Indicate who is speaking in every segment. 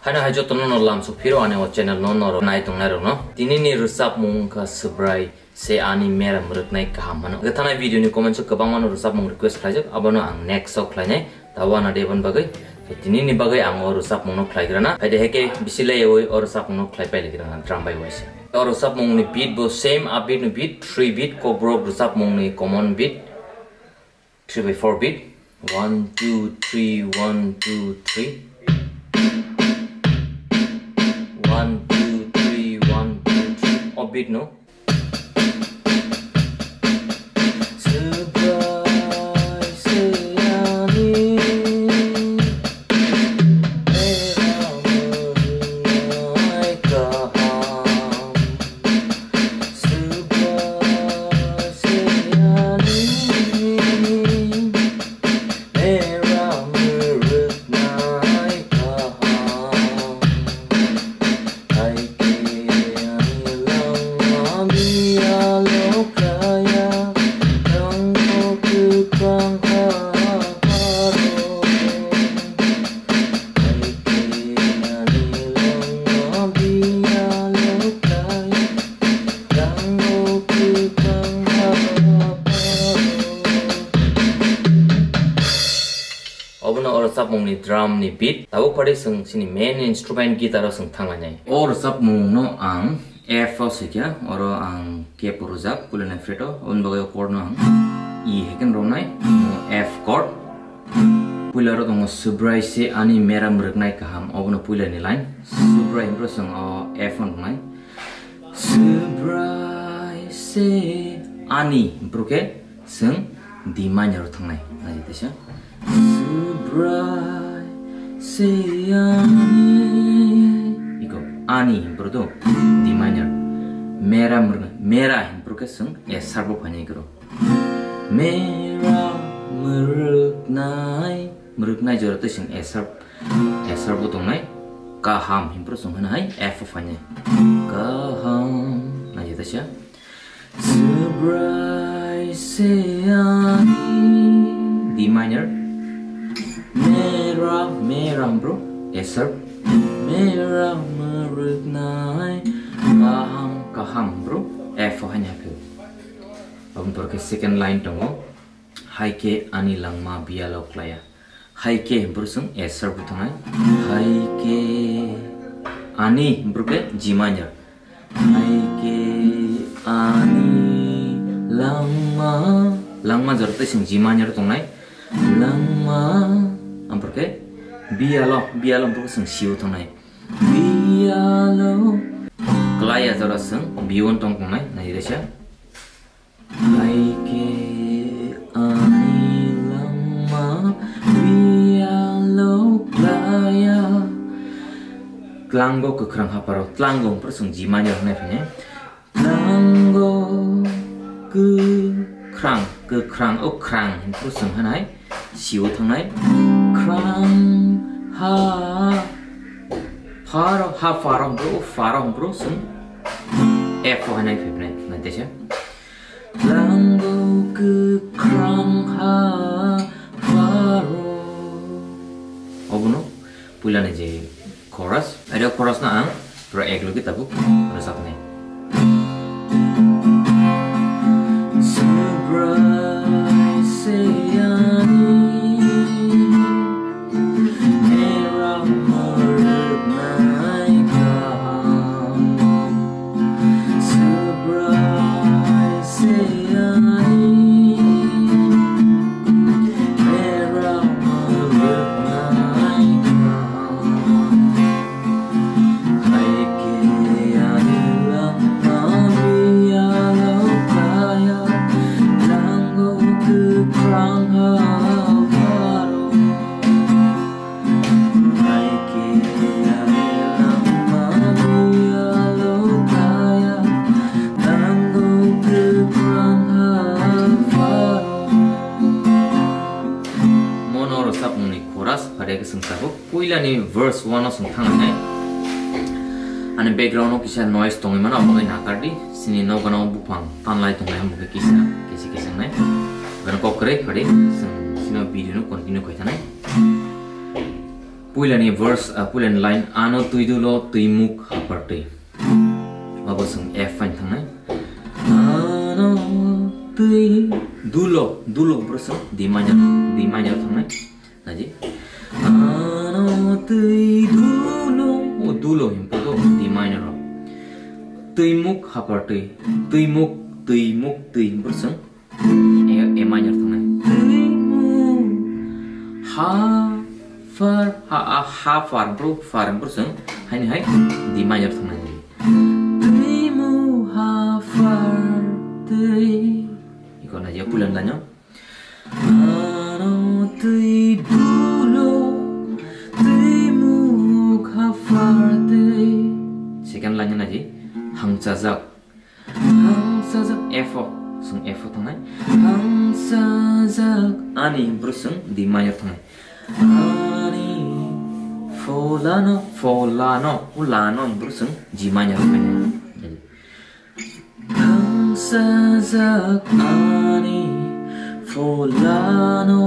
Speaker 1: Hana hajo tono no lam so phiro ane o channel no no nai tong nai ro no tinini rusap mung ka subrai se ani mera mwrwknai kaham mano gathana video ni comment so kabang mano rusap mung request khlajak abono ang next so khlainai tawana devon bagai tinini bagai ang o rusap mung no khlaigrana haide heke bisilai oi o rusap mung no khlai pai legrana drum bai waisa o rusap mung ni beat bo same upbeat ni beat 3 beat kokborok rusap mung ni common beat 3/4 beat 1 2 3 1 2 3 1 2 3 1 2 3 offbeat no rusap mung ni drum ni beat tabo pade sung sini main instrument gitar sung thang nai o rusap mung no ang f sikya oro ang ke purujak pulena freto on bagai chord no ang e heken ro nai f chord pulero tong subrai se ani mera mwrwknai kaham obono pula ni line subrai bro sung o f on nai subrai se ani broke sung d minor thang nai ai tesha Subrai se ani iko ani berdo di minor mera improke sung ya sarbo phani gro mera mwrwknai jor te sung sarbo tong nai kaham impro sung hanai f phani kaham na jeta sha Subrai se ani di minor mera bro esar mera mwrwknai kaham bro f hanya ke abun por ke second line tongo haikhe ani langma biyalo klaiya haikhe bro sung esar butongai haikhe ani bro ke g minor haikhe ani langma jarte sing g minor tongai langma amperke biyalo bro sung siu tongai biyalo klaiya jara sung bion tong tongai na iresha haikhe ani langma biyalo klaiya Tlango kwkhrang hapharo Tlango bro sung g minor na phane Tlango kwkhrang o khrang bro sung hanai siu tongai hapharo bro sung f hanai fibne nanti sya Tlango kwkhrang hapharo obono pulane je chorus ada chorus na ang pro eglo kita bu rusap ne Subrai se Puilani verse 1 of thang nai ane background of kisa noise tong mana amoy nakardi sini no gana bupang tanlai tong nai amoy kisa nai gana kokre khade sino video no continue koi thanai puilani verse puilan line ano twidulo twimuk haphar tui abo sung f fine thangnai ano twidulo dulo verse d minor thangnai naji ano twidulo o dulo himpo d minor twimuk haphar tui twimuk verse a minor thangnai haphar bro far bro hai hai d minor thangnai twimuk haphar tui iko na je pulan lanyo ano twidulo twimuk haphar tui second line na je Hangchajak f sung f thangnai Hangchajak ani bro sung d minor thangnai ani pholano ulano bro sung g minor thangnai Hangchajak ani pholano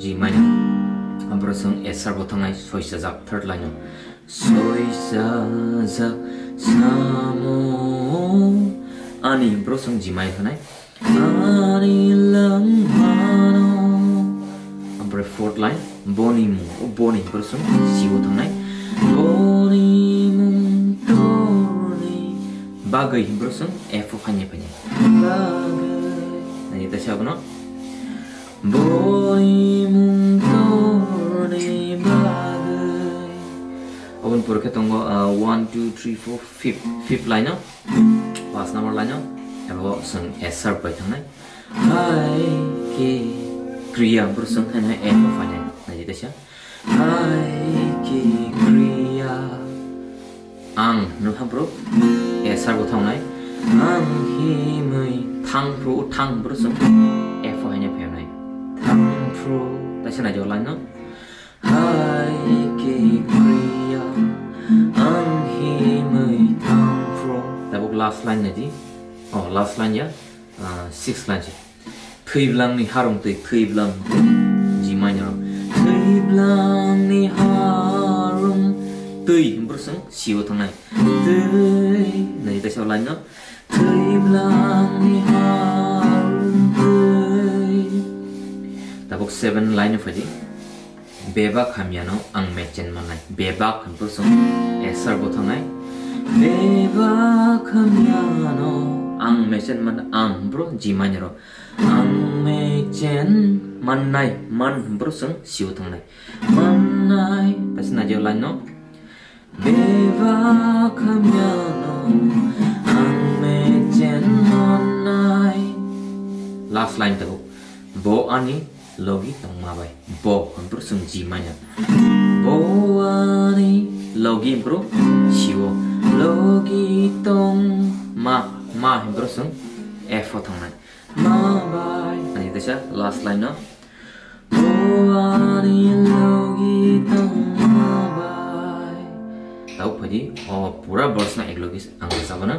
Speaker 1: g minor bro sung s bro thangnai Soichajak third line Soichajak snamo ani bro sung g minor thangnai ani langmano ambre fourth line Boni mung Boni bro sung c thangnai Boni mung torni bagwi bro sung f phanye bagwi nani ta siya no Boni mung torni bagwi open pur ke tongo 1 2 3 4 fifth line no last number line no abo sung s pai thangnai Haikhe kriya bro sung hana f phanye nani ta siya Haikhe kriya ang no ha bro s go thangnai ang himwi thang bro sung f hanya phainai thang phru ta siya na jo line no Haikhe kriya ang himwi thang phru tabuk last line na ji last line ya sixth line ji thwiblang ni harong tui thwiblang g minor thwiblang ni harong tui bro sung c thangnai tui nai ta siya line no thwiblang ni harong tui tabuk seven line of ji bebak hamyano ang mechen manai bebak bro sung s go thangnai bebak hamyano ang mechen man ang bro g minor ang mechen manai man bro sung c thangnai manai tasna je line no bebak hamyano ang mechen manai last line tago bo ani logi tongma bai bo bro sung g minor bo ani logi bro siwo logi tongma ma bro sung f thangnai ma bai ani ta last line no bo ani logi tongma bai tau phadi pura verse na ek logi ang sabana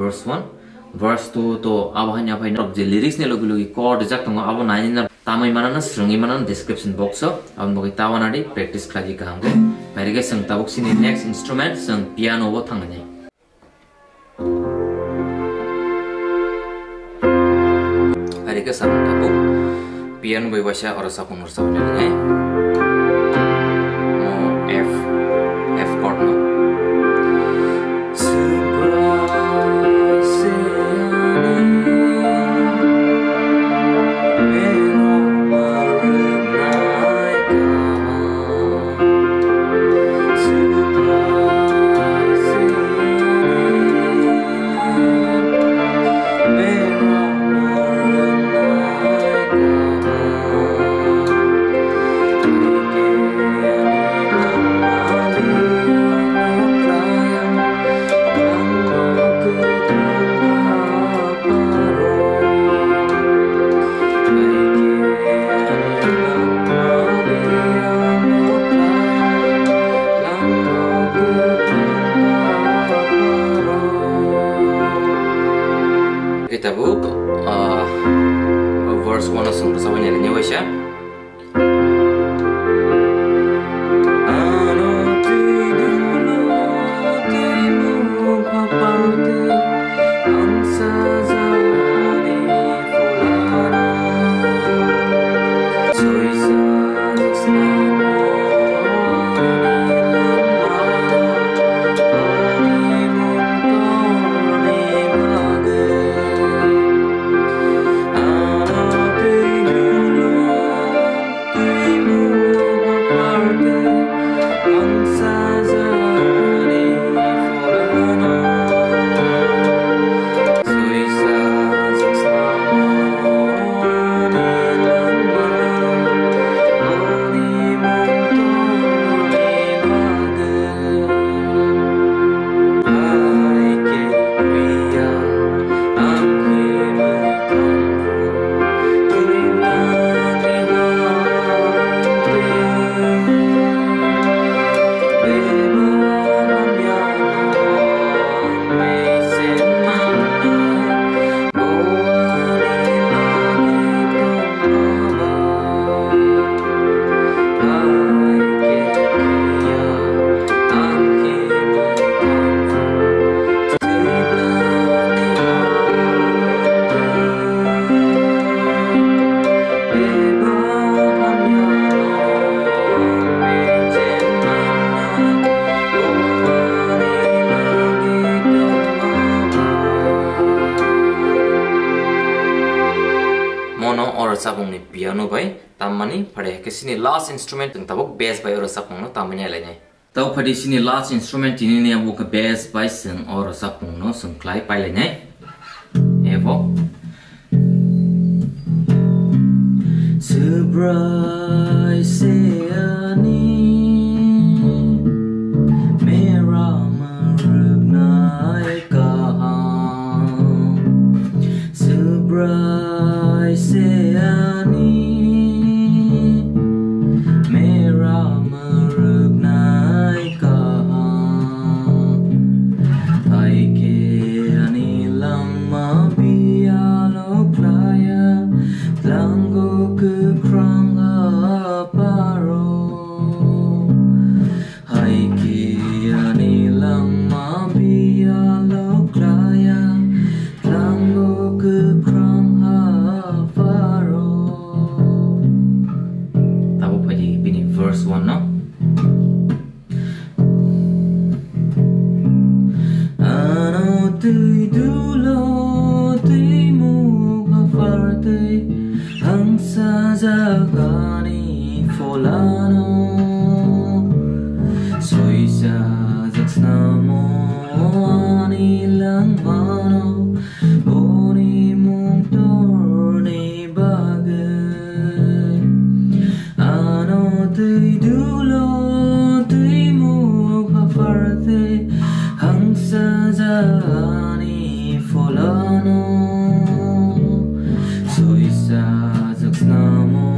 Speaker 1: verse 1 verse 2 to abahanya phai nok je lyrics ne logi logi chord jak tong abo nai na tamai manana srungi manana description box so am bogi tawana di practice khlaji kaham ge marige sang tabuk sini next instrument sang piano bo thang nai marige sang tabuk piano boy basha ora sapung ur sapung nai F chord no verse 1 sung bersama nyanyi wes ya. Sabung ni piano by tamani pada kesini last instrument teng tabuk bass by ora sapung no tamani alai nai tau pada sini last instrument ini ni abu ke bass by seng ora sapung no seng klai pai lai nai evo Subrai seani mera mwrwknai kaham Subrai seani mera mwrwknai kaham Haikhe ani langma biyalo klaiya Tlango kwkhrang hapharo Haikhe ani langma biyalo klaiya Tlango kwkhrang hapharo Tabu pagi bini verse 1 no Ano twidulo twimuk haphar Hangchajak pholano Soichajak snamo langmano Boni mung torni bagwi Ano twidulo twimuk haphar Hangchajak pholano Soichajak snamo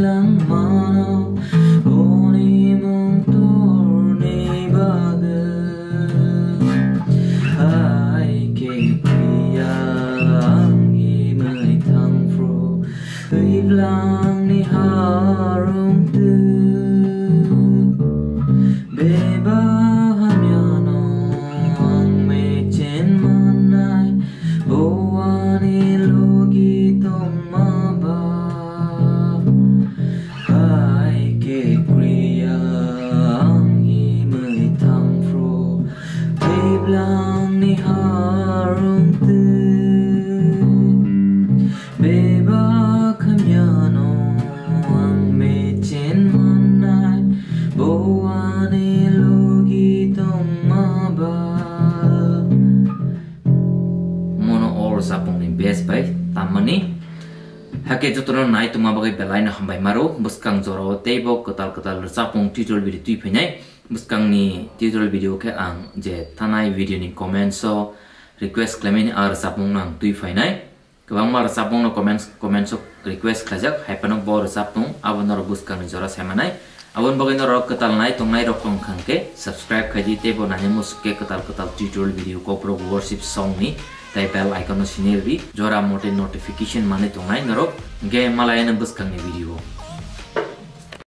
Speaker 1: langmano Boni mung torni bagwi lang ni harong te beba kamyano ang mechen manay boane logi tongma ba mono or sapong ni best by tamani Haikhe jotoro nai tongma bagai belai na hambai maro buskang joro tebo ketal sapong tutorial video tui phainai buskang ni tutorial video ke ang je tanai video ni comment so request claiming ar sapong nang tui phainai kwbang mar sapong no comment so request khajak haipano bor sapong abonor buskang ni jora semanai abon bagai no rok ketal nai tongnai rok tong khangke subscribe khaji tebo nani muske ketal tutorial video Kokborok worship song ni tai bell icon no sinirbi jora mote notification mane tongnai norok ge malayana buskang ni video